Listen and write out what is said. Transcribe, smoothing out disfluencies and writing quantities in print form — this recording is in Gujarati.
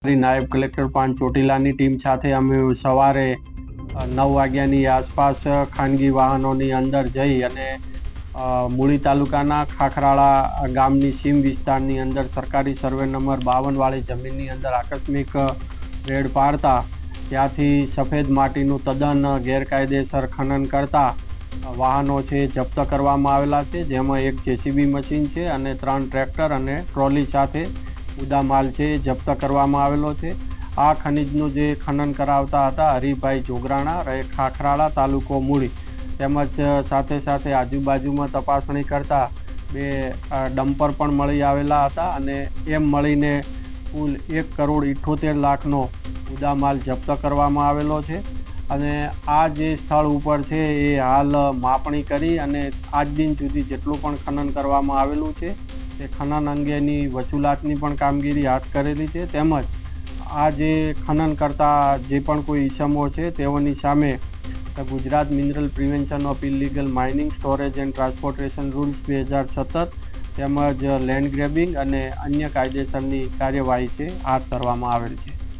નાયબ કલેક્ટર પાન ચોટીલાની ટીમ સાથે અમે સવારે 9 વાગ્યાની આસપાસ ખાનગી વાહનોની અંદર જઈ અને મૂળી તાલુકાના ખાખરાળા ગામની સીમ વિસ્તારની અંદર સરકારી સર્વે નંબર 52 વાળી જમીનની અંદર આકસ્મિક રેડ પાડતા ત્યાંથી સફેદ માટીનું તદ્દન ગેરકાયદેસર ખનન કરતા વાહનો છે જપ્ત કરવામાં આવેલા છે, જેમાં એક જેસીબી મશીન છે અને 3 ટ્રેક્ટર અને ટ્રોલી સાથે મુદ્દા માલ છે જપ્ત કરવામાં આવેલો છે। આ ખનીજનું જે ખનન કરાવતા હતા હરિભાઈ જોગરાણા, રહે ખાખરાળા, તાલુકો મૂળી, તેમજ સાથે સાથે આજુબાજુમાં તપાસણી કરતા 2 ડમ્પર પણ મળી આવેલા હતા અને એમ મળીને કુલ 1,78,00,000નો મુદ્દા માલ જપ્ત કરવામાં આવેલો છે। અને આ જે સ્થળ ઉપર છે એ હાલ માપણી કરી અને આજ દિન સુધી જેટલું પણ ખનન કરવામાં આવેલું છે તે ખનન અંગેની વસૂલાતની પણ કામગીરી હાથ કરેલી છે, તેમજ આ જે ખનન કરતા જે પણ કોઈ ઈસમો છે તેઓની સામે Gujarat mineral prevention of illegal mining, storage and transportation rules 2017 તેમજ લેન્ડ ગ્રેબિંગ અને અન્ય કાયદેસરની કાર્યવાહી છે હાથ ધરવામાં આવેલ છે।